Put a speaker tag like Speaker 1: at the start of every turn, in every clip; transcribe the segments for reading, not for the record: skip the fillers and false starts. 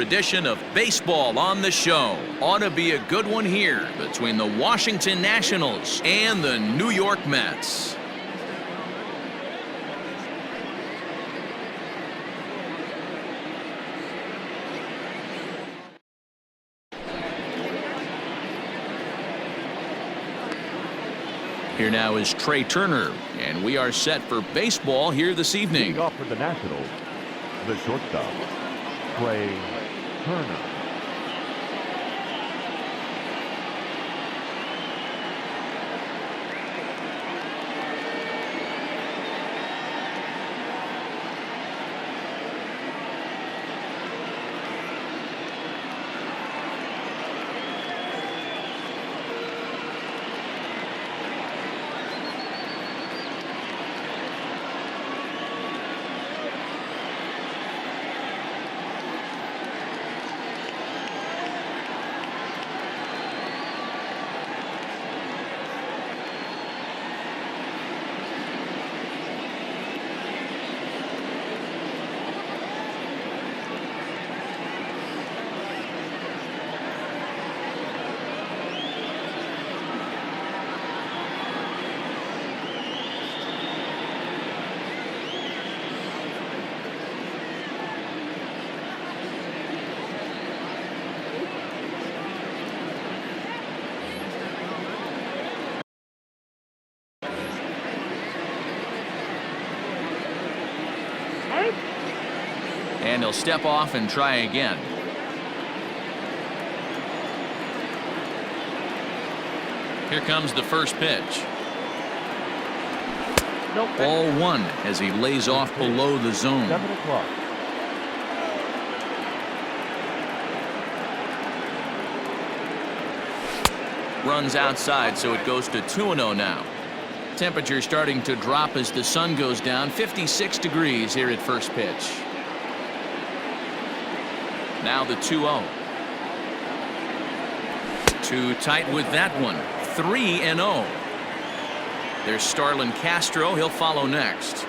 Speaker 1: Edition of Baseball on the Show. Ought to be a good one here between the Washington Nationals and the New York Mets. Here now is Trey Turner, and we are set for baseball here this evening.
Speaker 2: Leading off for the Nationals, the shortstop, Trey Turner.
Speaker 1: And he'll step off and try again. Here comes the first pitch. Ball one as he lays off below the zone.
Speaker 2: 7 o'clock.
Speaker 1: Runs outside, so it goes to 2-0 now. Temperature starting to drop as the sun goes down. 56 degrees here at first pitch. Now the 2-0. Too tight with that one. 3-0. There's Starlin Castro. He'll follow next.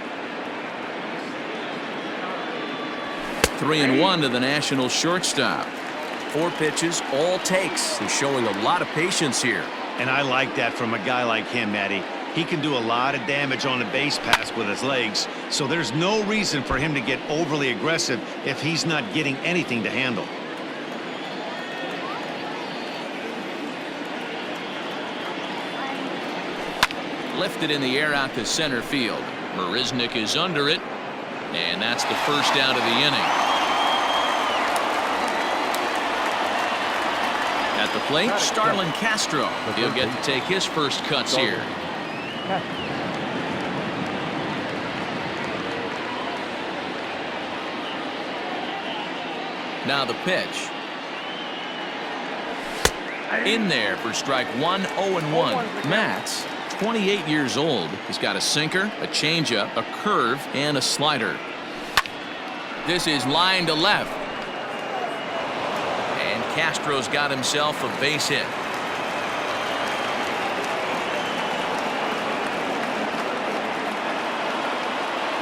Speaker 1: 3-1 to the National shortstop. 4 pitches, all takes. He's showing a lot of patience here.
Speaker 3: And I like that from a guy like him, Matty. He can do a lot of damage on the base pass with his legs, so there's no reason for him to get overly aggressive if he's not getting anything to handle.
Speaker 1: Lifted in the air out to center field. Marisnick is under it, and that's the first out of the inning. At the plate, Starlin Castro. He'll get to take his first cuts here. Now the pitch. In there for strike one, 0-1. Matt's 28 years old. He's got a sinker, a changeup, a curve, and a slider. This is line to left. And Castro's got himself a base hit.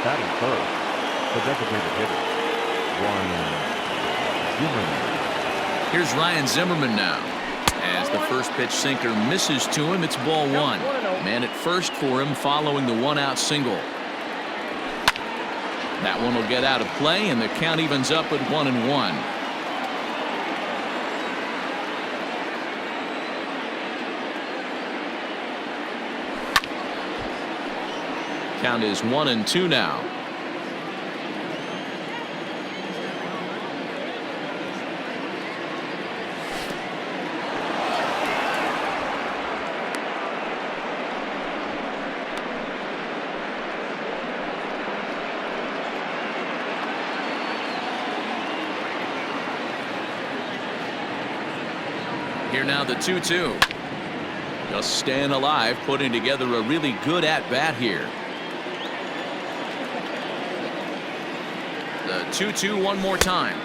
Speaker 2: Batting first, the designated hitter, Ryan Zimmerman.
Speaker 1: Here's Ryan Zimmerman now. As the first pitch sinker misses to him, it's ball one. Man at first for him following the 1-out single. That one will get out of play, and the count evens up at 1-1. Count is 1-2 now. Here now the 2-2. Just staying alive, putting together a really good at-bat here. The 2-2 one more time.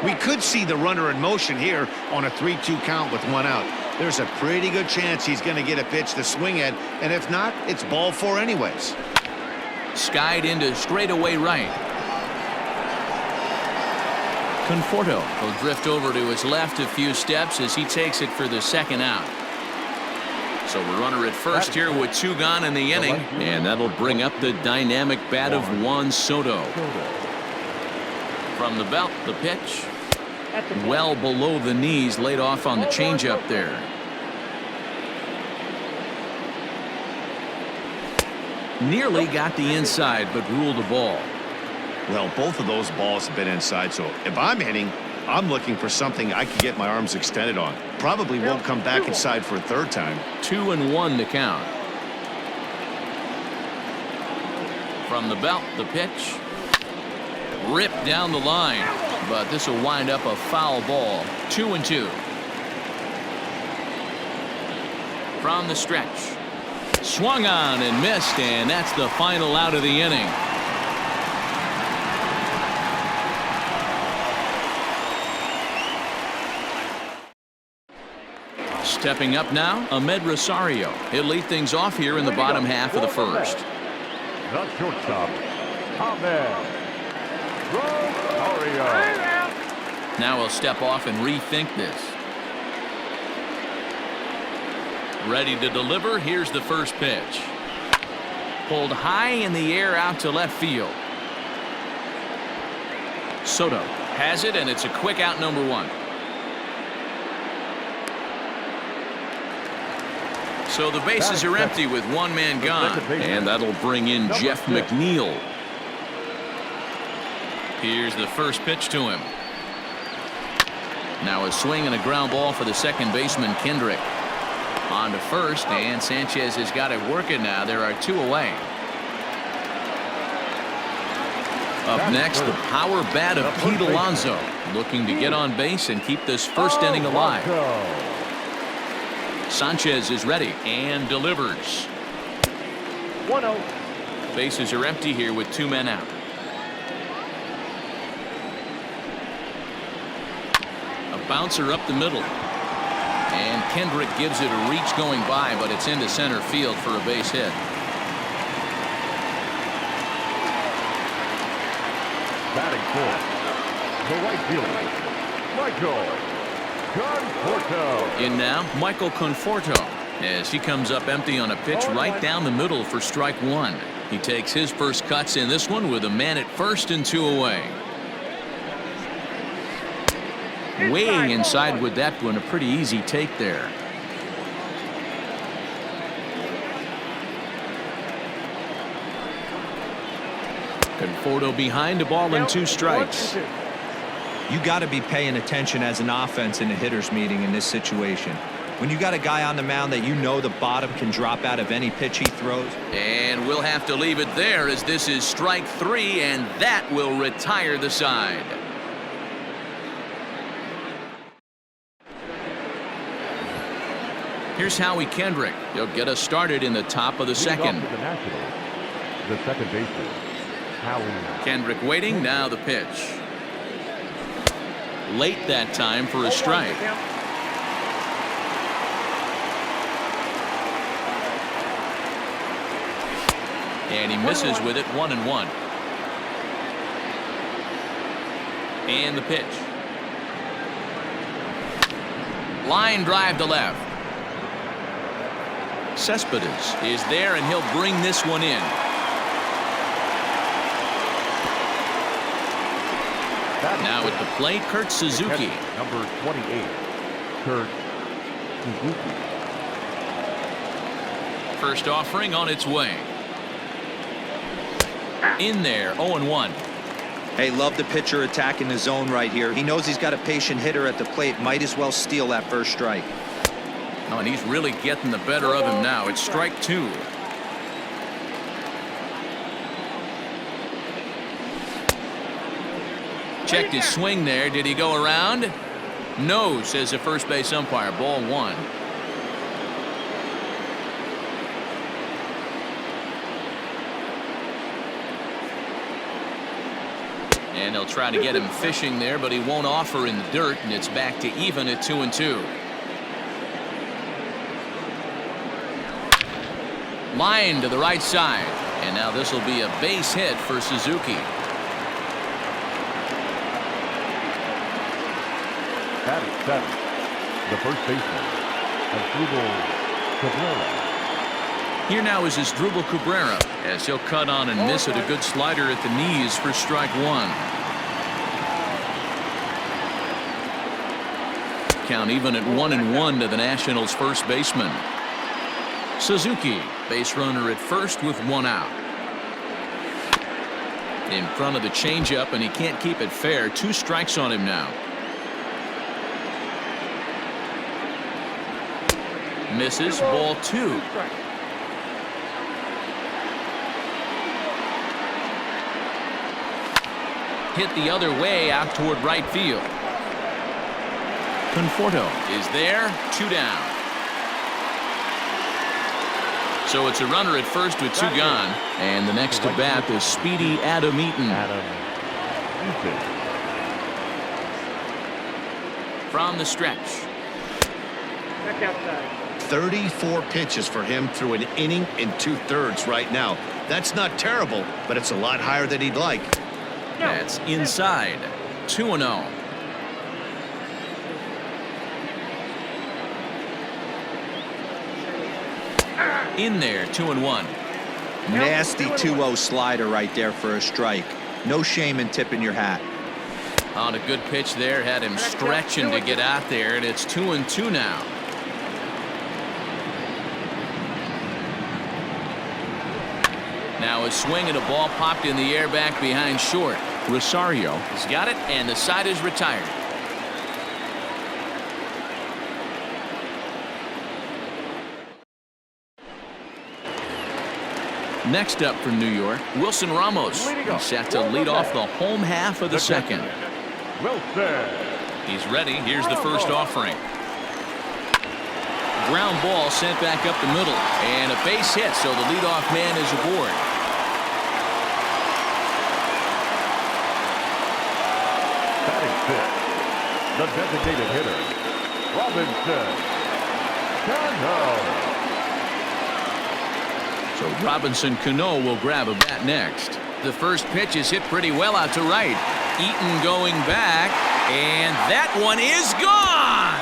Speaker 3: We could see the runner in motion here on a 3-2 count with 1 out. There's a pretty good chance he's going to get a pitch to swing at, and if not, it's ball 4 anyways.
Speaker 1: Skied into straightaway right. Conforto will drift over to his left a few steps as he takes it for the second out. So a runner at first here with 2 gone in the inning, and that'll bring up the dynamic bat of Juan Soto. From the belt, the pitch. Well below the knees, laid off on the changeup there. Nearly got the inside, but ruled the ball.
Speaker 3: Well, both of those balls have been inside, so if I'm hitting, I'm looking for something I can get my arms extended on. Probably won't come back inside for a third time.
Speaker 1: 2-1 to count. From the belt, the pitch. Ripped down the line, but this will wind up a foul ball. 2-2. From the stretch. Swung on and missed, and that's the final out of the inning. Stepping up now, Ahmed Rosario. He'll lead things off here in the bottom half of the first.
Speaker 2: The shortstop, Ahmed Rosario.
Speaker 1: Now he'll step off and rethink this. Ready to deliver. Here's the first pitch. Pulled high in the air out to left field. Soto has it, and it's a quick out, number 1. So the bases are empty with 1 man gone, and that'll bring in Jeff McNeil. Here's the first pitch to him. Now a swing and a ground ball for the second baseman, Kendrick. On to first, and Sanchez has got it working now. There are 2 away. Up next, the power bat of Pete Alonso, looking to get on base and keep this first inning alive. Sanchez is ready and delivers.
Speaker 2: 1-0.
Speaker 1: Bases are empty here with 2 men out. A bouncer up the middle. And Kendrick gives it a reach going by, but it's into center field for a base hit.
Speaker 2: Batting fourth, the right fielder, Michael Conforto.
Speaker 1: In now, Michael Conforto, as he comes up empty on a pitch right down the middle for strike 1. He takes his first cuts in this one with a man at first and 2 away. Way inside with that one, a pretty easy take there. Conforto behind, a ball and 2 strikes.
Speaker 4: You got to be paying attention as an offense in a hitter's meeting in this situation. When you got a guy on the mound that you know the bottom can drop out of any pitch he throws.
Speaker 1: And we'll have to leave it there as this is strike 3, and that will retire the side. Here's Howie Kendrick. He'll get us started in the top of the second.
Speaker 2: The second baseman, Howie.
Speaker 1: Kendrick waiting. Now the pitch. Late that time for a strike. And he misses with it. 1-1. And the pitch. Line drive to left. Cespedes is there, and he'll bring this one in. Now at the plate, Kurt Suzuki.
Speaker 2: Number 28, Kurt Suzuki.
Speaker 1: First offering on its way. In there, 0-1.
Speaker 4: Hey, love the pitcher attacking the zone right here. He knows he's got a patient hitter at the plate. Might as well steal that first strike.
Speaker 1: Oh, and he's really getting the better of him now. It's strike 2. Checked his swing there. Did he go around? No, says the first base umpire. Ball 1. And they'll try to get him fishing there, but he won't offer in the dirt, and it's back to even at 2-2. Line to the right side, and now this will be a base hit for Suzuki.
Speaker 2: Batting seventh, the first baseman, Asdrubal Cabrera.
Speaker 1: Here now is Asdrubal Cabrera as he'll cut on and miss it. A good slider at the knees for strike one. Count even at 1-1 to the Nationals' first baseman. Suzuki, base runner at first with one out. In front of the changeup, and he can't keep it fair. 2 strikes on him now. Misses, ball 2. Hit the other way out toward right field. Conforto is there, 2 down. So it's a runner at first with 2 gone. And the next to bat is speedy Adam Eaton. From the stretch.
Speaker 3: 34 pitches for him through an inning and 2/3 right now. That's not terrible, but it's a lot higher than he'd like.
Speaker 1: That's inside. 2-0. In there, 2-1.
Speaker 4: Nasty 2-0 slider right there for a strike. No shame in tipping your hat.
Speaker 1: On a good pitch there, had him stretching to get out there, and it's 2-2 now. Now a swing and a ball popped in the air back behind short. Rosario has got it, and the side is retired. Next up for New York, Wilson Ramos. He's set to lead off the home half of the second.
Speaker 2: Wilson.
Speaker 1: He's ready. Here's the first offering. Ground ball sent back up the middle, and a base hit, so the leadoff man is aboard.
Speaker 2: Batting fifth, the designated hitter, Robinson Cano.
Speaker 1: So Robinson Cano will grab a bat next. The first pitch is hit pretty well out to right. Eaton going back, and that one is gone.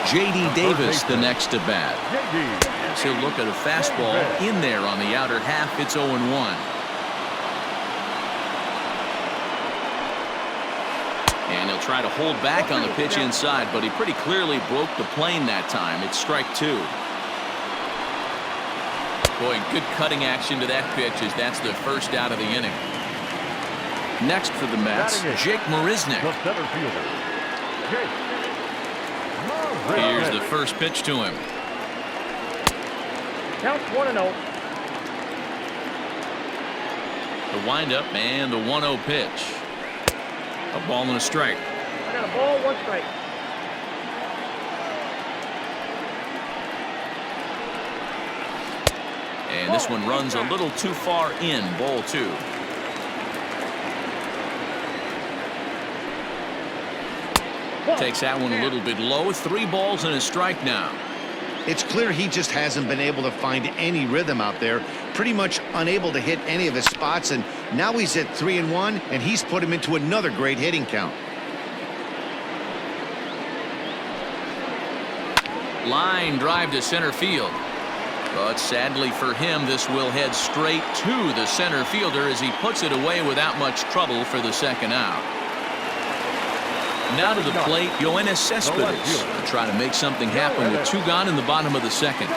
Speaker 1: J.D. Davis the next to bat. As he'll look at a fastball in there on the outer half. It's 0-1. And he'll try to hold back on the pitch inside, but he pretty clearly broke the plane that time. It's strike 2. Boy, good cutting action to that pitch as that's the first out of the inning. Next for the Mets, Jake Marisnick. Here's the first pitch to him.
Speaker 5: Count 1-0.
Speaker 1: The windup and the 1-0 pitch. A ball and a strike.
Speaker 5: I got a ball, 1 strike.
Speaker 1: And this one runs a little too far in. Ball 2. Takes that one a little bit low. 3 balls and a strike now.
Speaker 3: It's clear he just hasn't been able to find any rhythm out there. Pretty much unable to hit any of his spots, and now he's at 3-1, and he's put him into another great hitting count.
Speaker 1: Line drive to center field. But sadly for him, this will head straight to the center fielder as he puts it away without much trouble for the second out. Now to the plate, Yoenis Cespedes to try to make something happen with 2 gone in the bottom of the second.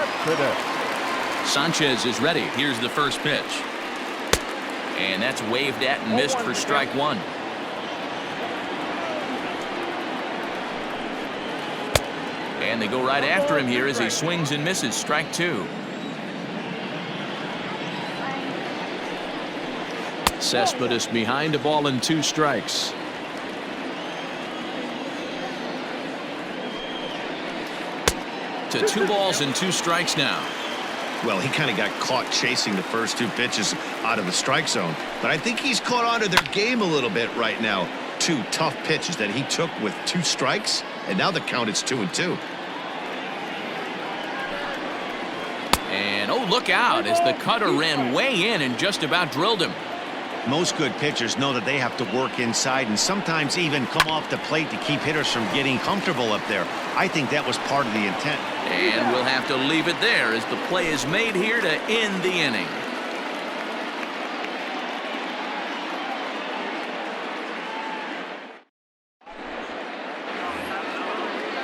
Speaker 1: Sanchez is ready. Here's the first pitch. And that's waved at and missed for strike 1. And they go right after him here as he swings and misses. Strike 2. Cespedes behind a ball and 2 strikes. To 2 balls and 2 strikes now.
Speaker 3: Well, he kind of got caught chasing the first 2 pitches out of the strike zone, but I think he's caught on to their game a little bit right now. 2 tough pitches that he took with 2 strikes, and now the count is 2-2.
Speaker 1: And Oh, look out as the cutter ran way in and just about drilled him.
Speaker 3: Most good pitchers know that they have to work inside and sometimes even come off the plate to keep hitters from getting comfortable up there. I think that was part of the intent.
Speaker 1: And we'll have to leave it there as the play is made here to end the inning.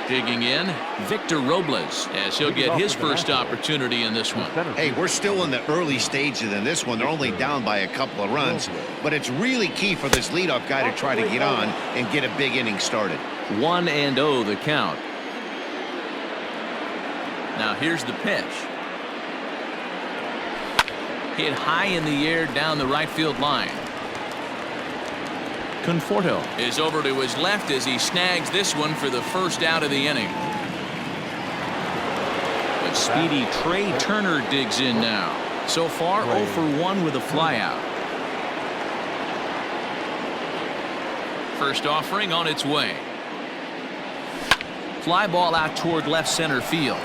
Speaker 1: Digging in, Victor Robles, as he'll get his first opportunity in this one.
Speaker 3: Hey, we're still in the early stages in this one. They're only down by a couple of runs, but it's really key for this leadoff guy to try to get on and get a big inning started.
Speaker 1: 1-0 the count. Now here's the pitch. Hit high in the air down the right field line. Conforto is over to his left as he snags this one for the first out of the inning. But speedy Trey Turner digs in now. So far 0 for 1 with a flyout. First offering on its way. Fly ball out toward left center field.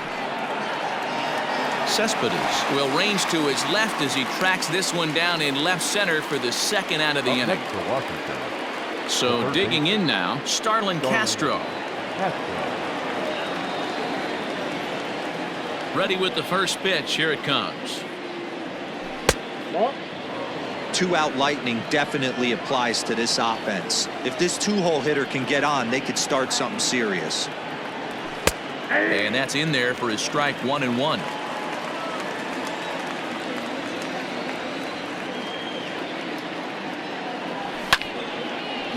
Speaker 1: Cespedes will range to his left as he tracks this one down in left center for the second out of the inning. So digging in now, Starlin Castro. Ready with the first pitch. Here it comes.
Speaker 4: Two-out lightning definitely applies to this offense. If this two-hole hitter can get on, they could start something serious.
Speaker 1: And that's in there for his strike 1-1.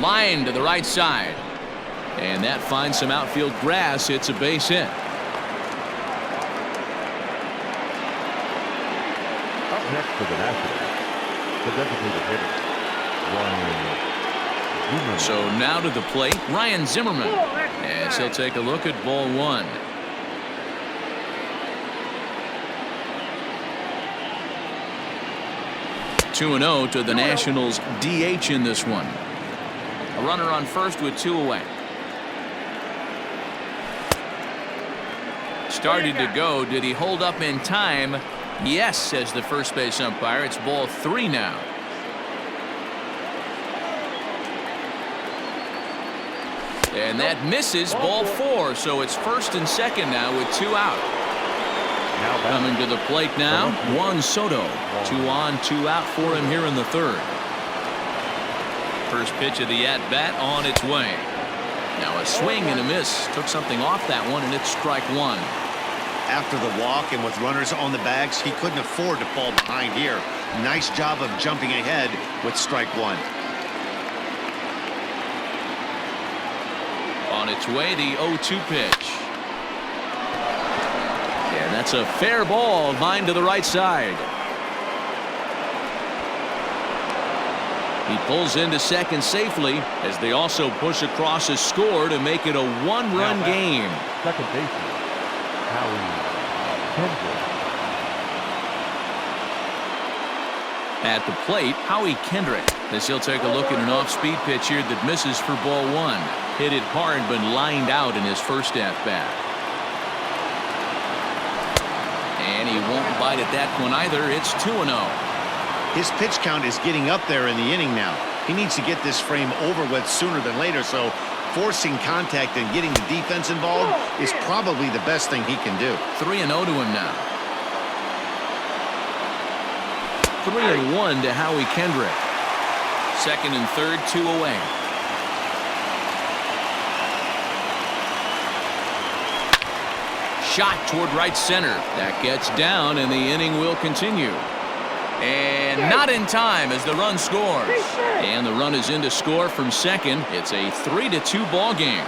Speaker 1: Line to the right side. And that finds some outfield grass. It's a base hit.
Speaker 2: Up next for the Nationals, the designated hitter, Ryan Zimmerman.
Speaker 1: So now to the plate, Ryan Zimmerman. As he'll take a look at ball one. Two 2-0 to the Nationals DH in this one. A runner on first with 2 away. Started to go. Did he hold up in time? Yes, says the first base umpire. It's ball 3 now. And that misses ball 4. So it's first and second now with 2 out. Coming to the plate now, Juan Soto. 2 on, 2 out for him here in the third. First pitch of the at-bat on its way. Now a swing and a miss. Took something off that one, and it's strike 1.
Speaker 3: After the walk and with runners on the bags, he couldn't afford to fall behind here. Nice job of jumping ahead with strike 1.
Speaker 1: On its way, the 0-2 pitch. And that's a fair ball, line to the right side. He pulls into second safely as they also push across a score to make it a 1-run game.
Speaker 2: Second baseman, Howie Kendrick.
Speaker 1: At the plate, Howie Kendrick, as he'll take a look at an off-speed pitch here that misses for ball 1. Hit it hard but lined out in his first at-bat. And he won't bite at that one either. It's 2-0.
Speaker 3: His pitch count is getting up there in the inning now. He needs to get this frame over with sooner than later, so forcing contact and getting the defense involved is probably the best thing he can do.
Speaker 1: 3-0 to him now. 3-1 to Howie Kendrick. Second and third, 2 away. Shot toward right center. That gets down, and the inning will continue. And not in time as the run scores. And the run is in to score from second. It's a 3-2 ball game.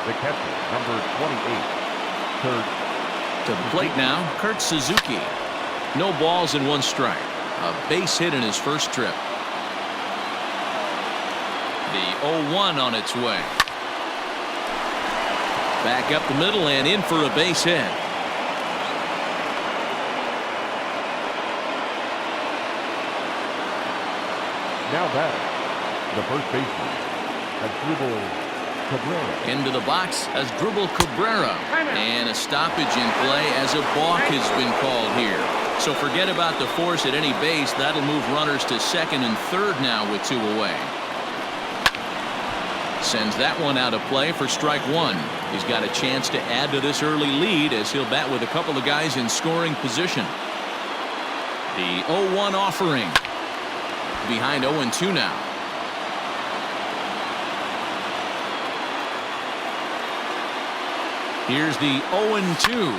Speaker 2: The catcher, number 28, Kurt.
Speaker 1: To the plate now, Kurt Suzuki. No balls and 1 strike. A base hit in his first trip. The 0-1 on its way. Back up the middle and in for a base hit.
Speaker 2: Now back, the first baseman, Asdrubal Cabrera.
Speaker 1: Into the box as Cabrera. And a stoppage in play as a balk has been called here. So forget about the force at any base. That'll move runners to second and third now with 2 away. Sends that one out of play for strike 1. He's got a chance to add to this early lead as he'll bat with a couple of guys in scoring position. The 0-1 offering. Behind 0-2 now. Here's the 0-2.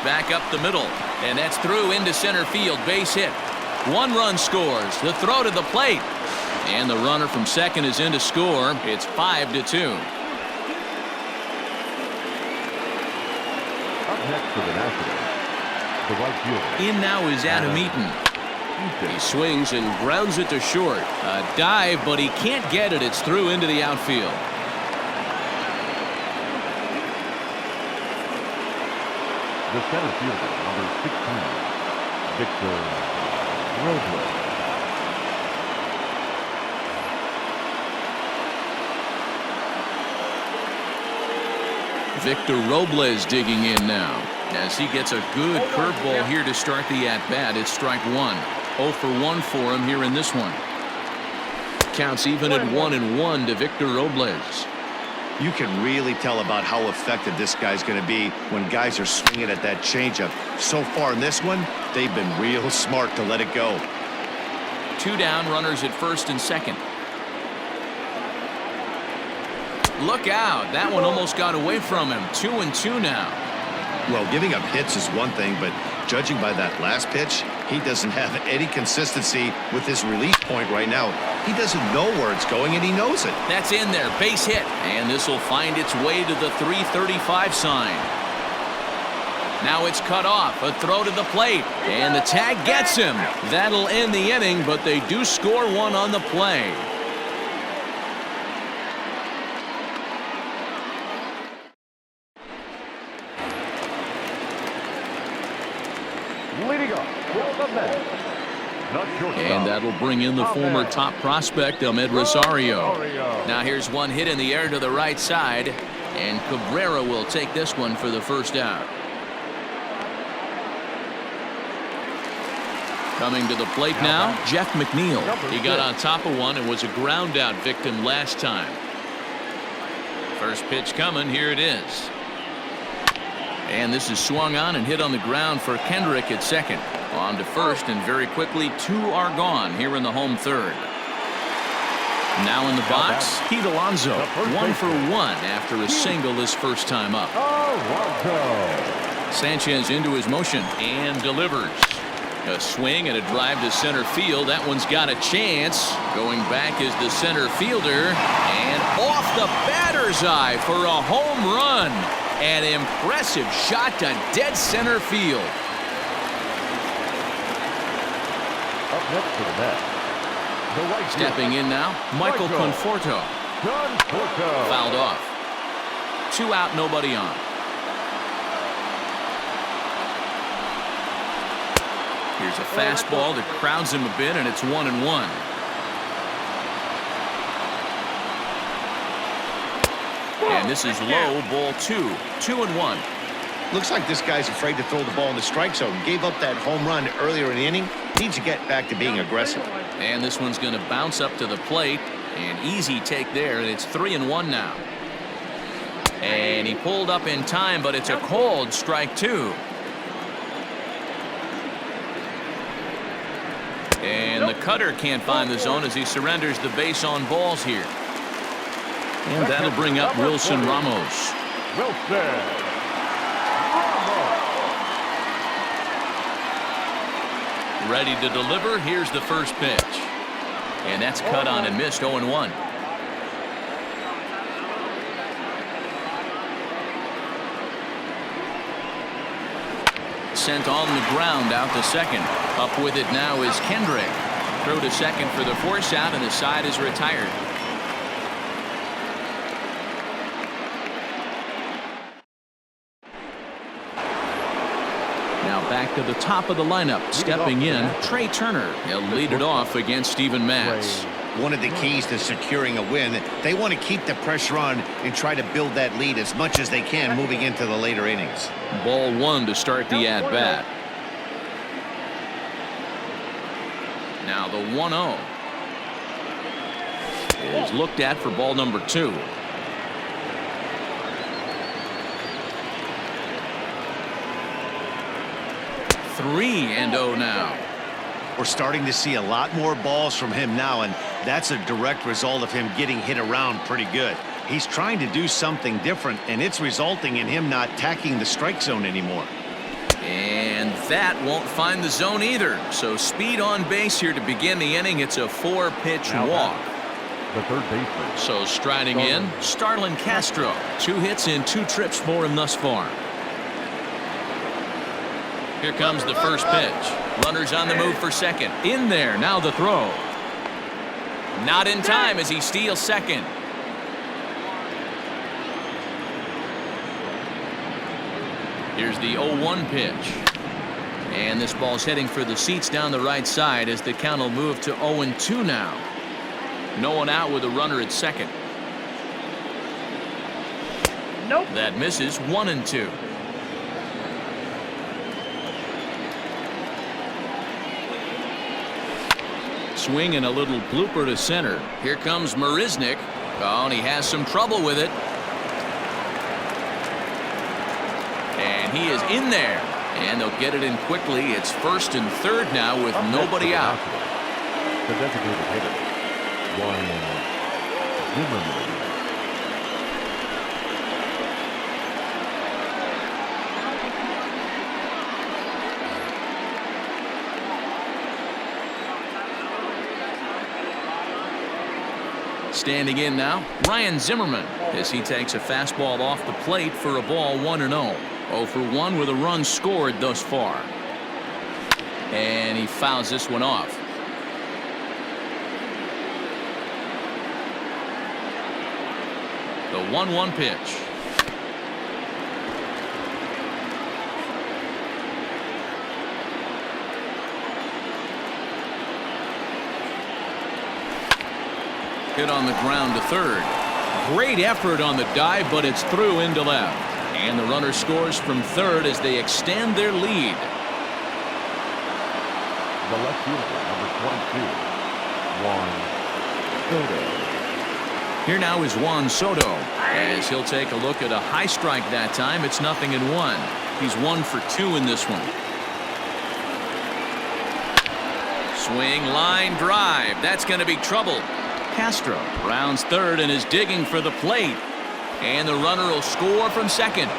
Speaker 1: Back up the middle. And that's through into center field. Base hit. 1 run scores. The throw to the plate. And the runner from second is in to score. It's 5-2.
Speaker 2: Up next for the Nationals, the right fielder.
Speaker 1: In now is Adam Eaton. He swings and grounds it to short. A dive, but he can't get it. It's through into the outfield.
Speaker 2: The center fielder, number 16, Victor Robles.
Speaker 1: Victor Robles digging in now as he gets a good curveball here to start the at-bat. It's strike 1. 0 for 1 for him here in this one. Counts even at 1-1 to Victor Robles.
Speaker 3: You can really tell about how effective this guy's going to be when guys are swinging at that changeup. So far in this one, they've been real smart to let it go.
Speaker 1: 2 down, runners at first and second. Look out. That one almost got away from him. 2-2 now.
Speaker 3: Well, giving up hits is one thing, but judging by that last pitch, he doesn't have any consistency with his release point right now. He doesn't know where it's going, and he knows it.
Speaker 1: That's in there. Base hit. And this will find its way to the 335 sign. Now it's cut off. A throw to the plate. And the tag gets him. That'll end the inning, but they do score 1 on the play.
Speaker 2: Leading up for the Mets, the shortstop.
Speaker 1: And that'll bring in the former top prospect, Ahmed Rosario. Now here's one hit in the air to the right side. And Cabrera will take this one for the first out. Coming to the plate now, Jeff McNeil. He got on top of one and was a ground out victim last time. First pitch coming. Here it is. And this is swung on and hit on the ground for Kendrick at second. On to first, and very quickly 2 are gone here in the home third. Now in the box, Pete Alonso. 1 for 1 after a single his first time up. Sanchez into his motion and delivers. A swing and a drive to center field. That one's got a chance. Going back is the center fielder. And off the batter's eye for a home run. An impressive shot to dead center field.
Speaker 2: Up next for the Mets, the right
Speaker 1: Stepping in now, Michael Conforto. Fouled off. 2 out, nobody on. Here's a fastball that crowds him a bit, and it's 1-1. And this is low, ball 2. 2-1.
Speaker 3: Looks like this guy's afraid to throw the ball in the strike zone. Gave up that home run earlier in the inning. Needs to get back to being aggressive.
Speaker 1: And this one's going to bounce up to the plate. An easy take there, and it's 3-1 now. And he pulled up in time, but it's a called strike 2. And the cutter can't find the zone as he surrenders the base on balls here. And that'll bring up Wilson Ramos. Ready to deliver. Here's the first pitch. And that's cut on and missed. 0-1. Sent on the ground out to second. Up with it now is Kendrick. Throw to second for the force out, and the side is retired. Now back to the top of the lineup. Stepping in, Trey Turner. He'll lead it off against Steven Matz.
Speaker 3: one of the keys to securing a win. They want to keep the pressure on and try to build that lead as much as they can moving into the later innings.
Speaker 1: Ball one to start the at-bat. Now the 1-0 is looked at for ball number 2. 3-0 now.
Speaker 3: We're starting to see a lot more balls from him now, and that's a direct result of him getting hit around pretty good. He's trying to do something different, and it's resulting in him not tacking the strike zone anymore.
Speaker 1: And that won't find the zone either. So speed on base here to begin the inning. It's a 4-pitch walk.
Speaker 2: The third baseman.
Speaker 1: So striding in, Starlin Castro. 2 hits in 2 trips for him thus far. Here comes the first pitch. Runners on the move for second. In there, now the throw. Not in time as he steals second. Here's the 0-1 pitch. And this ball's heading for the seats down the right side as the count will move to 0-2 now. No one out with a runner at second.
Speaker 5: Nope.
Speaker 1: That misses. 1-2. Swing and a little blooper to center. Here comes Marisnick. Oh, and he has some trouble with it. And he is in there. And they'll get it in quickly. It's first and third now with nobody out.
Speaker 2: The designated hitter, Zimmerman.
Speaker 1: Standing in now, Ryan Zimmerman, as he takes a fastball off the plate for a ball 1-0. 0 for 1 with a run scored thus far. And he fouls this one off. The 1-1 pitch. Hit on the ground to third. Great effort on the dive, but it's through into left. And the runner scores from third as they extend their lead.
Speaker 2: The left fielder, number 22, Juan Soto.
Speaker 1: Here now is Juan Soto, as he'll take a look at a high strike that time. It's 0-1. He's 1 for 2 in this one. Swing, line drive. That's going to be trouble. Castro rounds third and is digging for the plate. And the runner will score from second.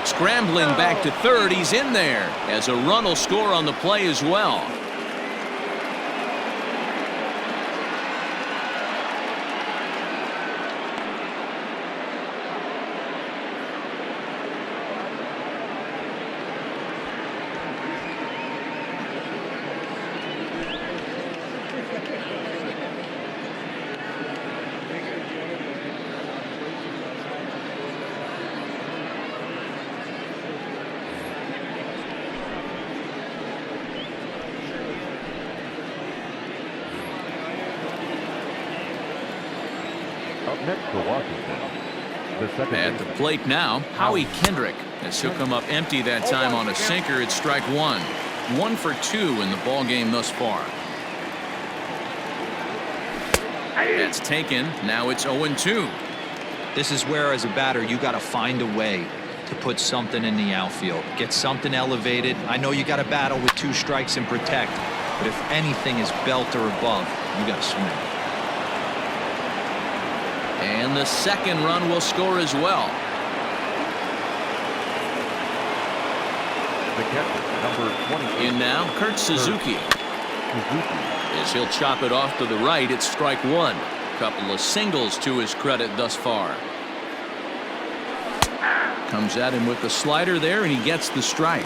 Speaker 1: Scrambling back to third. He's in there as a run will score on the play as well.
Speaker 2: Up next for Washington, the second
Speaker 1: At the
Speaker 2: baseman,
Speaker 1: plate now, Howie Kendrick, as he'll come up empty that time on a sinker. It's strike 1. 1 for 2 in the ball game thus far. That's taken. Now it's 0-2.
Speaker 4: This is where, as a batter, you got to find a way to put something in the outfield. Get something elevated. I know you got to battle with 2 strikes and protect, but if anything is belt or above, you got to swing.
Speaker 1: And the second run will score as well.
Speaker 2: the catcher, number 20.
Speaker 1: In now, Kurt Suzuki. As he'll chop it off to the right, it's strike 1. Couple of singles to his credit thus far. Comes at him with the slider there, and he gets the strike.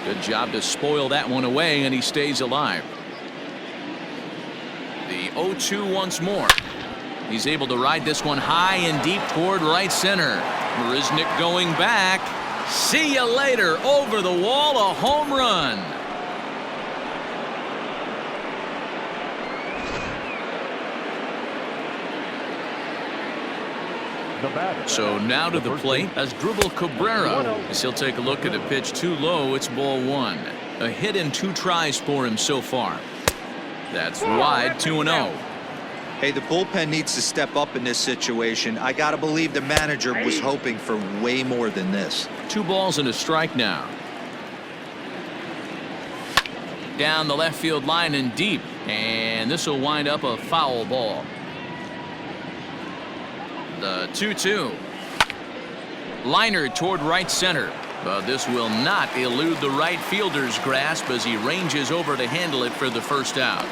Speaker 1: Good job to spoil that one away, and he stays alive. The 0-2 once more. He's able to ride this one high and deep toward right center. Marisnick going back. See you later. Over the wall, a home run.
Speaker 2: The batter.
Speaker 1: So now to the plate as Dribble Cabrera, as he'll take a look at a pitch too low. It's ball one. A hit in 2 tries for him so far. That's wide, 2-0.
Speaker 4: Hey, the bullpen needs to step up in this situation. I got to believe the manager was hoping for way more than this.
Speaker 1: 2 balls and a strike now. Down the left field line and deep, and this will wind up a foul ball. The 2-2. Liner toward right center, but this will not elude the right fielder's grasp as he ranges over to handle it for the first out.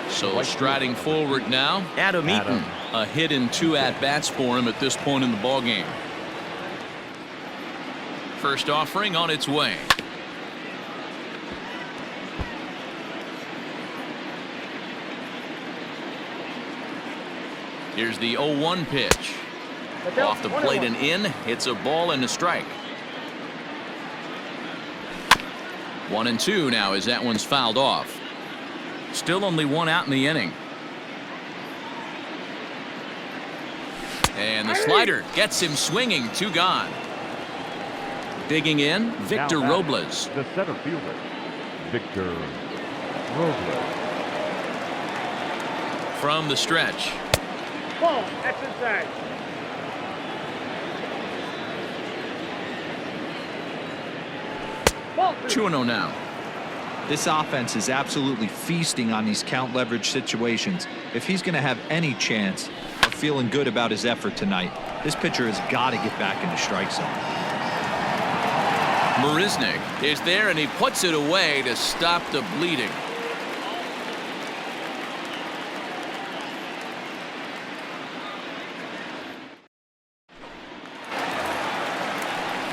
Speaker 1: So striding forward now, Adam Eaton. A hit in 2 at-bats for him at this point in the ballgame. First offering on its way. Here's the 0-1 pitch. Off the plate and in. It's a ball and a strike. 1-2 now as that one's fouled off. Still only 1 out in the inning. And the slider gets him swinging. 2 gone. Digging in, Victor Robles.
Speaker 2: The center fielder, Victor Robles.
Speaker 1: From the stretch.
Speaker 5: Ball, that's inside. Ball
Speaker 1: 2-0 now.
Speaker 4: This offense is absolutely feasting on these count leverage situations. If he's going to have any chance of feeling good about his effort tonight, this pitcher has got to get back in the strike zone.
Speaker 1: Marisnick is there and he puts it away to stop the bleeding.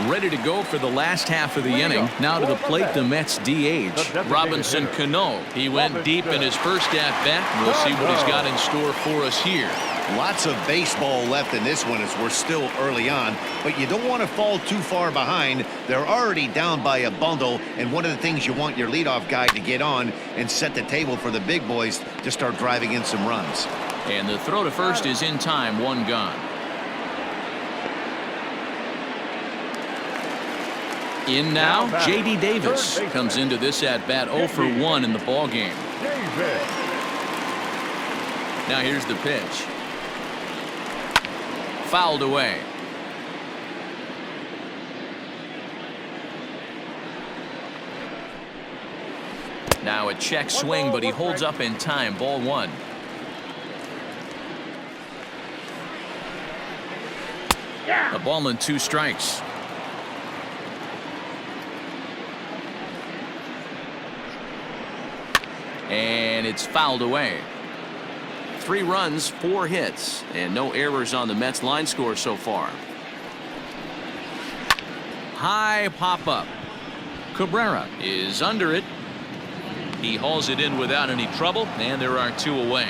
Speaker 1: Ready to go for the last half of the inning. Now to the plate, the Mets DH, Robinson Cano. He went deep in his first at-bat. We'll see what he's got in store for us here.
Speaker 3: Lots of baseball left in this one as we're still early on, but you don't want to fall too far behind. They're already down by a bundle, and one of the things you want your leadoff guy to get on and set the table for the big boys to start driving in some runs.
Speaker 1: And the throw to first is in time, 1 gone. In now, J.D. Davis comes into this at-bat 0 for 1 in the ballgame. Now here's the pitch. Fouled away. Now a check swing, but he holds up in time. Ball 1. A ball and 2 strikes. And it's fouled away. 3 runs, 4 hits, and no errors on the Mets line score so far. High pop-up. Cabrera is under it. He hauls it in without any trouble, and there are 2 away.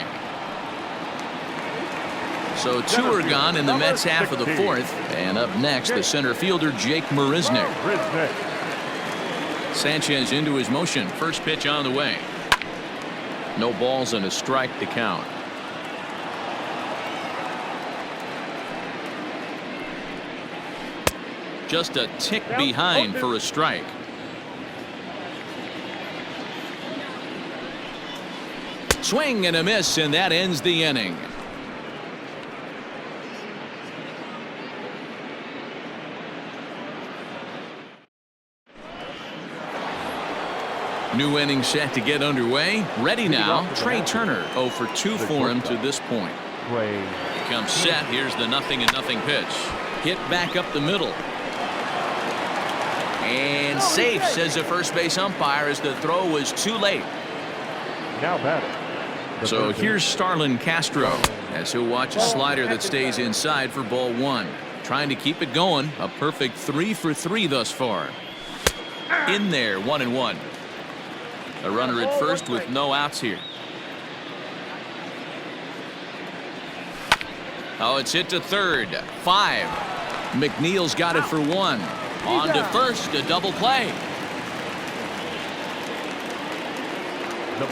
Speaker 1: So 2 are gone in the Mets half of the 4th. And up next, the center fielder, Jake Marisnick. Sanchez into his motion. First pitch on the way. No balls and a strike to count. Just a tick behind for a strike. Swing and a miss, and that ends the inning. New inning set to get underway. Ready now. Trey Turner 0 for 2 for him to this point. He comes set. Here's the 0-0 pitch. Hit back up the middle. And safe, says the first base umpire, as the throw was too late.
Speaker 2: Now batting.
Speaker 1: So here's Starlin Castro as he'll watch a slider that stays inside for ball 1. Trying to keep it going. A perfect 3 for 3 thus far. In there, 1-1. A runner at first with no outs here. Oh, it's hit to third. 5. McNeil's got it for one. On to first, a double play.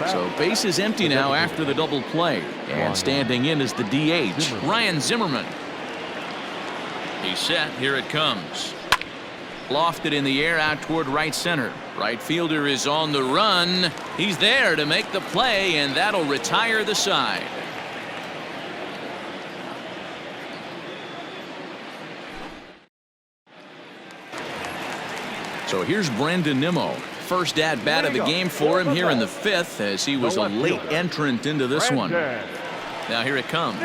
Speaker 1: So base is empty now after the double play. And standing in is the DH, Ryan Zimmerman. He's set. Here it comes. Lofted in the air out toward right center. Right fielder is on the run. He's there to make the play, and that'll retire the side. So here's Brandon Nimmo. First at bat of the game for him here in the fifth, as he was a late entrant into this one. Now here it comes.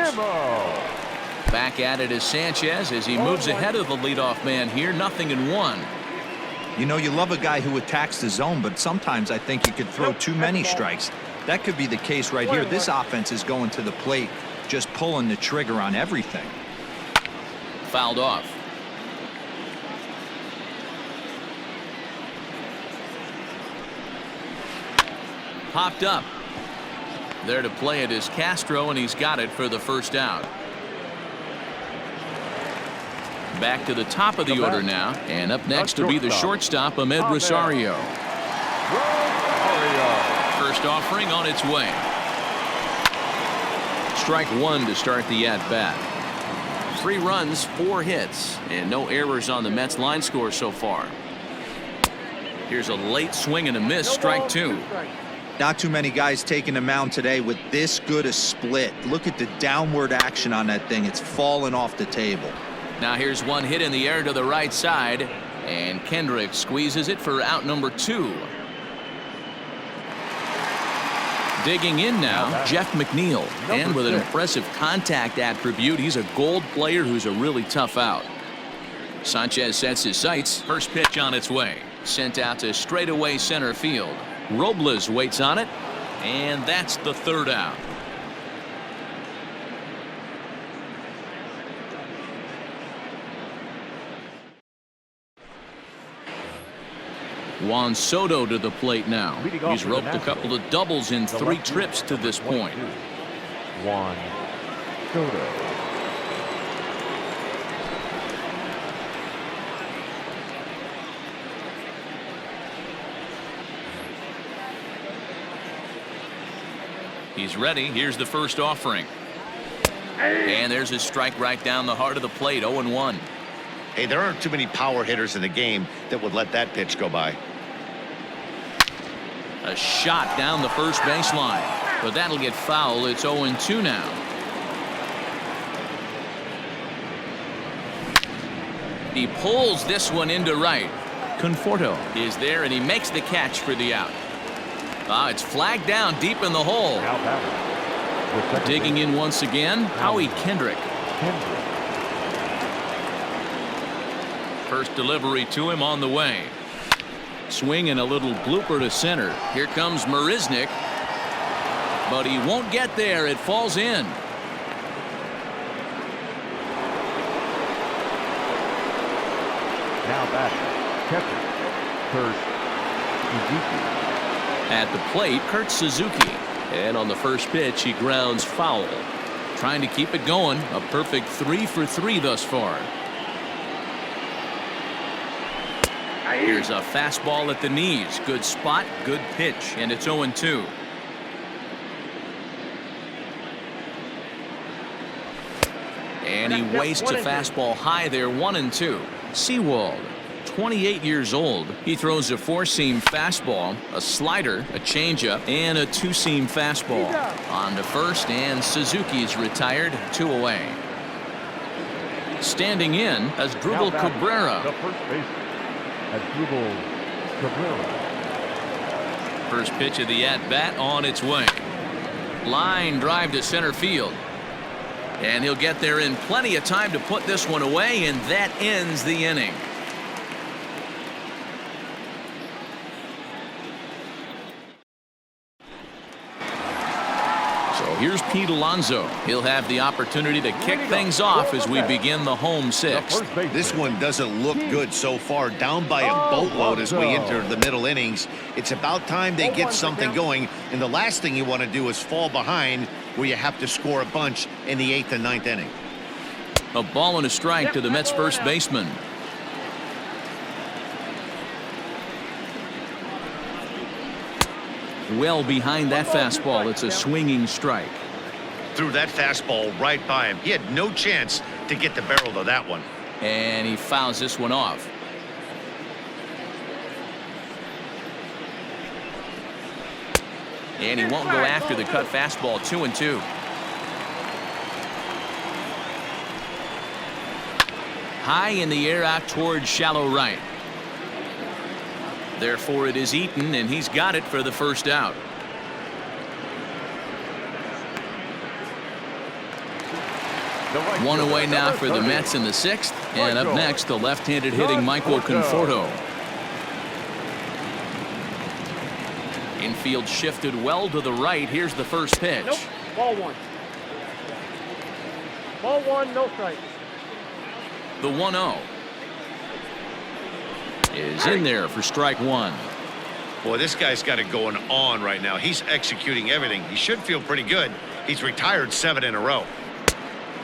Speaker 1: Back at it is Sanchez as he moves ahead of the leadoff man here. 0-1.
Speaker 4: You know, you love a guy who attacks the zone, but sometimes I think he could throw too many strikes. That could be the case right here. This offense is going to the plate, just pulling the trigger on everything.
Speaker 1: Fouled off. Popped up. There to play it is Castro, and he's got it for the first out. Back to the top of the order now, and up next to be the shortstop, Ahmed Rosario. First offering on its way. Strike one to start the at-bat. 3 runs, 4 hits, and no errors on the Mets line score so far. Here's a late swing and a miss, strike 2.
Speaker 4: Not too many guys taking the mound today with this good a split. Look at the downward action on that thing. It's falling off the table.
Speaker 1: Now here's one hit in the air to the right side, and Kendrick squeezes it for out number 2. Digging in now, Jeff McNeil, and with an impressive contact attribute, he's a gold player who's a really tough out. Sanchez sets his sights. First pitch on its way. Sent out to straightaway center field. Robles waits on it, and that's the third out. Juan Soto to the plate now. He's roped a couple of doubles in 3 trips to this point.
Speaker 2: Juan Soto.
Speaker 1: He's ready. Here's the first offering. And there's a strike right down the heart of the plate. 0-1.
Speaker 3: Hey, there aren't too many power hitters in the game that would let that pitch go by.
Speaker 1: A shot down the first baseline, but that'll get foul. It's 0-2 now. He pulls this one into right. Conforto is there, and he makes the catch for the out. It's flagged down deep in the hole. Digging in once again, Howie Kendrick. First delivery to him on the way. Swing and a little blooper to center. Here comes Marisnik, but he won't get there. It falls in.
Speaker 2: Now back, catcher, Kurt Suzuki.
Speaker 1: At the plate, Kurt Suzuki. And on the first pitch, he grounds foul. Trying to keep it going. A perfect 3 for 3 thus far. Here's a fastball at the knees. Good spot, good pitch, and it's 0-2. And he wastes a fastball high there. 1-2. Sewald, 28 years old. He throws a 4-seam fastball, a slider, a changeup, and a 2-seam fastball. On to first, and Suzuki's retired. 2 away. Standing in as Drupal Cabrera.
Speaker 2: The first baseman, Drupal Cabrera.
Speaker 1: First pitch of the at-bat on its way. Line drive to center field. And he'll get there in plenty of time to put this one away, and that ends the inning. Here's Pete Alonso. He'll have the opportunity to kick things off as we begin the home 6th.
Speaker 3: This one doesn't look good so far. Down by a boatload as we enter the middle innings. It's about time they get something going, and the last thing you want to do is fall behind where you have to score a bunch in the 8th and 9th inning.
Speaker 1: A ball and a strike to the Mets first baseman. Well behind that fastball. It's a swinging strike.
Speaker 3: Threw that fastball right by him. He had no chance to get the barrel of that one.
Speaker 1: And he fouls this one off. And he won't go after the cut fastball. 2-2. High in the air out towards shallow right. Therefore it is Eaton, and he's got it for the first out. One away now for the Mets in the 6th. And up next, the left-handed hitting Michael Conforto. Infield shifted well to the right. Here's the first pitch.
Speaker 5: Nope. Ball one. Ball one, no strike.
Speaker 1: The 1-0 is in there for strike one.
Speaker 3: Boy, this guy's got it going on right now. He's executing everything. He should feel pretty good. He's retired 7 in a row.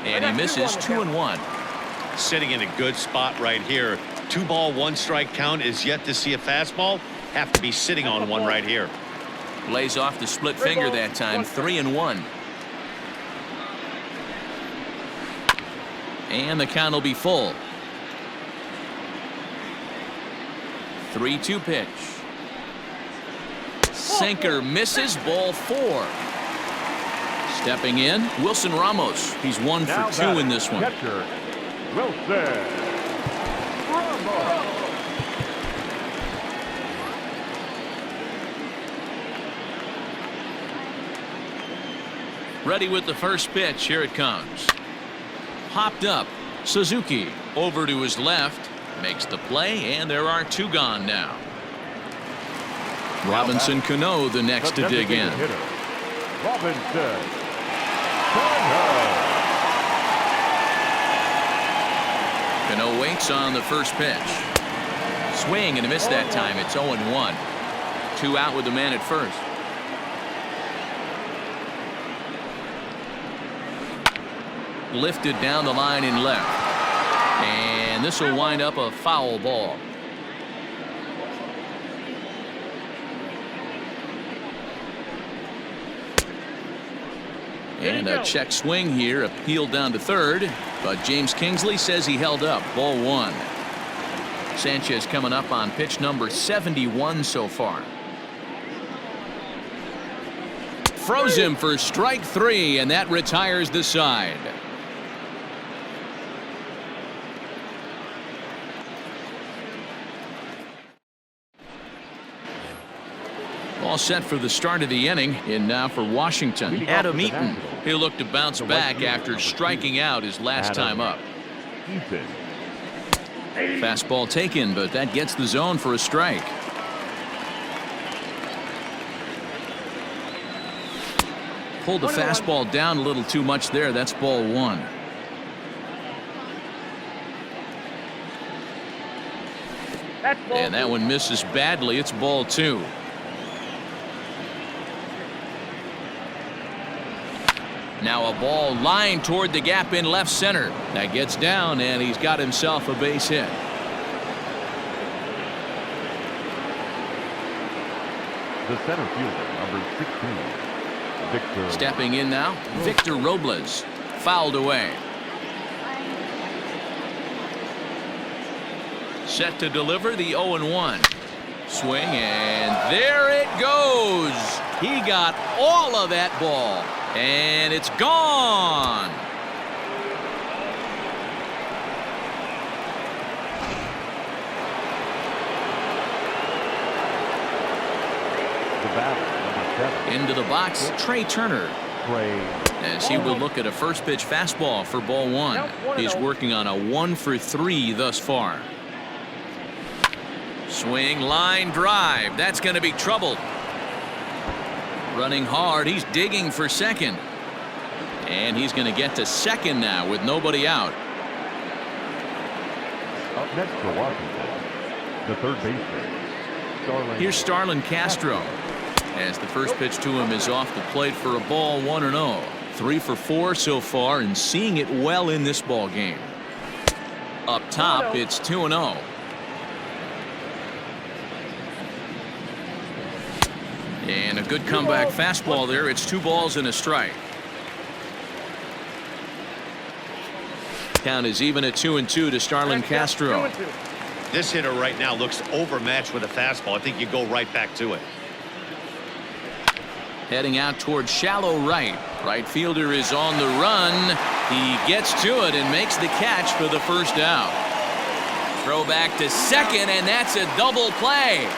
Speaker 1: And he misses 2-1.
Speaker 3: Sitting in a good spot right here. 2-ball, 1-strike count is yet to see a fastball. Have to be sitting on one right here.
Speaker 1: Lays off the split finger that time. 3-1. And the count will be full. 3-2 pitch. Sinker misses. Ball 4. Stepping in, Wilson Ramos. He's 1 for 2 in this one.
Speaker 2: Catcher, Wilson Ramos.
Speaker 1: Ready with the first pitch. Here it comes. Popped up. Suzuki over to his left. Makes the play, and there are 2 gone now. Robinson Cano the next to dig in.
Speaker 2: Hitter, Robinson Cano.
Speaker 1: Cano waits on the first pitch. Swing and a miss that time. It's 0-1. 2 out with the man at first. Lifted down the line in left. And this will wind up a foul ball. And a check swing here, appealed down to third, but James Kingsley says he held up. Ball 1. Sanchez coming up on pitch number 71 so far. Froze him for strike 3, and that retires the side. All set for the start of the inning. And now for Washington, Adam Eaton. He'll look to bounce back after striking out his last time up. Fastball taken, but that gets the zone for a strike. Pulled the fastball down a little too much there. That's ball 1. And that one misses badly. It's ball 2. Now a ball lined toward the gap in left center. That gets down, and he's got himself a base hit.
Speaker 2: The center fielder, number 16, Victor.
Speaker 1: Stepping in now, Victor Robles. Fouled away. Set to deliver the 0-1. Swing, and there it goes. He got all of that ball. And it's gone.
Speaker 2: The batter, number 7.
Speaker 1: Into the box, Trey Turner. As he will look at a first pitch fastball for ball 1. He's working on a 1 for 3 thus far. Swing, line drive. That's going to be trouble. Running hard. He's digging for second. And he's going to get to second now with nobody out.
Speaker 2: Up next for Washington, the third baseman,
Speaker 1: Here's Starlin Castro. As the first pitch to him is off the plate for a ball 1-0. 3 for 4 so far and seeing it well in this ball game. Up top, it's 2-0. And a good comeback fastball there. It's 2 balls and a strike. Count is even at 2-2 to Starlin Castro.
Speaker 3: This hitter right now looks overmatched with a fastball. I think you go right back to it.
Speaker 1: Heading out towards shallow right. Right fielder is on the run. He gets to it and makes the catch for the first out. Throw back to second, and that's a double play.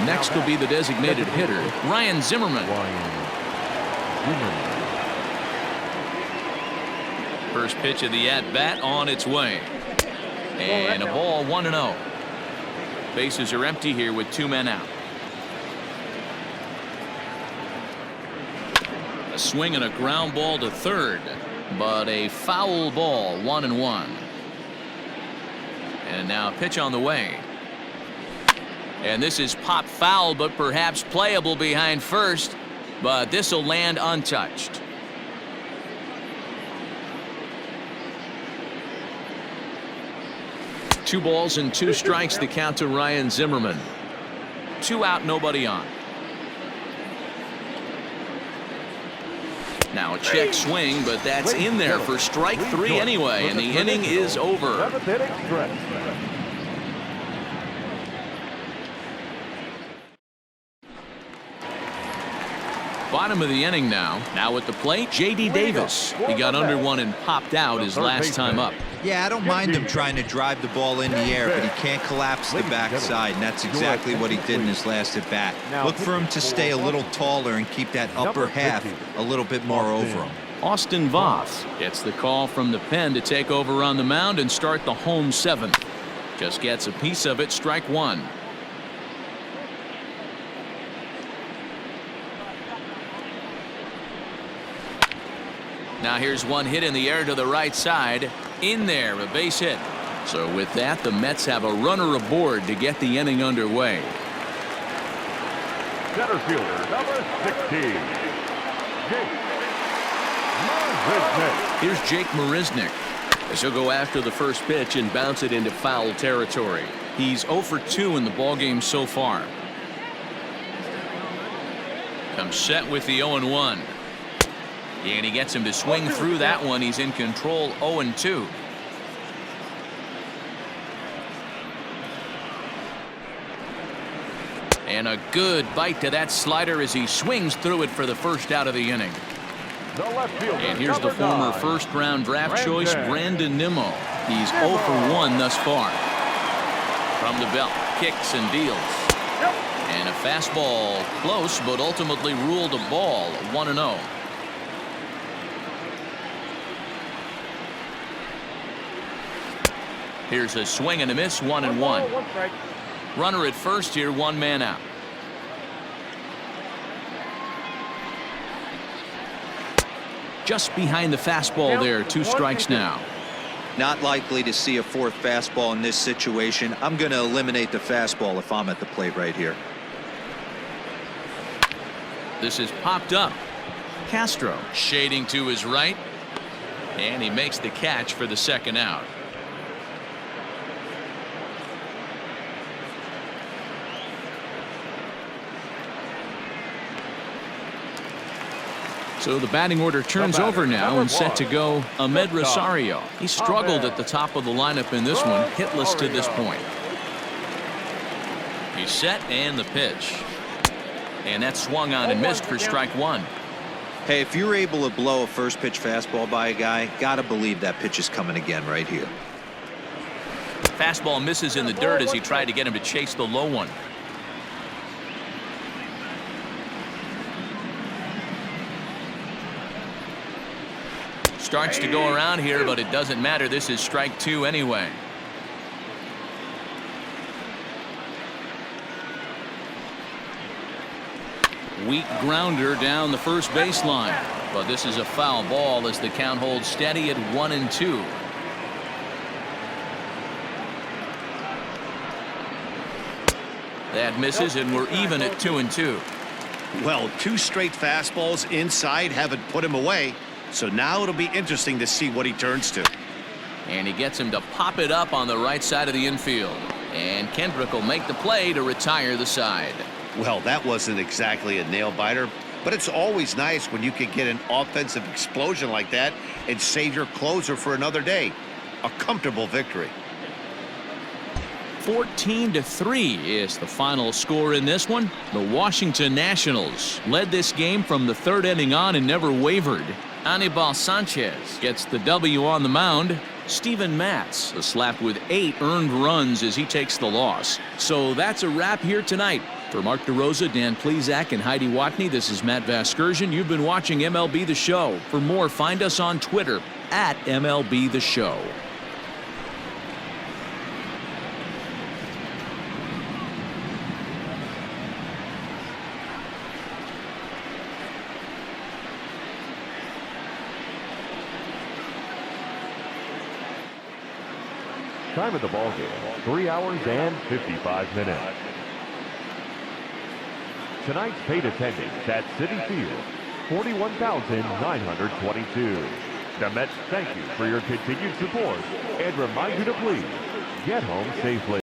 Speaker 1: Next will be the designated hitter, Ryan Zimmerman. First pitch of the at-bat on its way. And a ball, 1-0. Bases are empty here with 2 men out. A swing and a ground ball to third, but a foul ball, 1-1. And now a pitch on the way. And this is pop foul, but perhaps playable behind first, but this will land untouched. Two balls and 2 strikes, the count to Ryan Zimmerman. 2 out, nobody on. Now a check swing, but that's in there for strike 3 anyway, and the inning is over. Bottom of the inning now. Now at the plate, J.D. Davis. He got under one and popped out his last time up.
Speaker 4: Yeah, I don't mind him trying to drive the ball in the air, but he can't collapse the backside, and that's exactly what he did in his last at bat. Look for him to stay a little taller and keep that upper half a little bit more over him.
Speaker 1: Austin Voth gets the call from the pen to take over on the mound and start the home 7th. Just gets a piece of it, strike 1. Now here's one hit in the air to the right side. In there, a base hit. So with that, the Mets have a runner aboard to get the inning underway.
Speaker 2: Center fielder, number 16, Jake Marisnick.
Speaker 1: Here's Jake Marisnick, as he'll go after the first pitch and bounce it into foul territory. He's 0 for 2 in the ballgame so far. Comes set with the 0-1. And he gets him to swing through that one. He's in control, 0-2. And a good bite to that slider as he swings through it for the first out of the inning. And here's the former first-round draft choice, Brandon Nimmo. He's 0 for 1 thus far. From the belt, kicks and deals. And a fastball close, but ultimately ruled a ball, 1-0. Here's a swing and a miss, 1-1. Runner at first here, 1 man out. Just behind the fastball there, 2 strikes now.
Speaker 4: Not likely to see a 4th fastball in this situation. I'm going to eliminate the fastball if I'm at the plate right here.
Speaker 1: This is popped up. Castro shading to his right, and he makes the catch for the second out. So the batting order turns over now and set to go Ahmed Rosario. He struggled at the top of the lineup in this one, hitless to this point. He's set and the pitch. And that's swung on and missed for strike 1.
Speaker 4: Hey, if you're able to blow a first pitch fastball by a guy, gotta believe that pitch is coming again right here.
Speaker 1: Fastball misses in the dirt as he tried to get him to chase the low one. Starts to go around here, but it doesn't matter. This is strike 2 anyway. Weak grounder down the first baseline, but this is a foul ball as the count holds steady at 1-2. That misses, and we're even at 2-2.
Speaker 3: Well, 2 straight fastballs inside haven't put him away. So now it'll be interesting to see what he turns to.
Speaker 1: And he gets him to pop it up on the right side of the infield. And Kendrick will make the play to retire the side.
Speaker 3: Well, that wasn't exactly a nail-biter, but it's always nice when you can get an offensive explosion like that and save your closer for another day. A comfortable victory.
Speaker 1: 14-3 is the final score in this one. The Washington Nationals led this game from the 3rd inning on and never wavered. Anibal Sanchez gets the W on the mound. Steven Matz is slapped with 8 earned runs as he takes the loss. So that's a wrap here tonight. For Mark DeRosa, Dan Plesac, and Heidi Watney, this is Matt Vasgersian. You've been watching MLB The Show. For more, find us on Twitter at MLB The Show.
Speaker 2: Time of the ball game, 3 hours and 55 minutes. Tonight's paid attendance at Citi Field, 41,922. The Mets thank you for your continued support and remind you to please get home safely.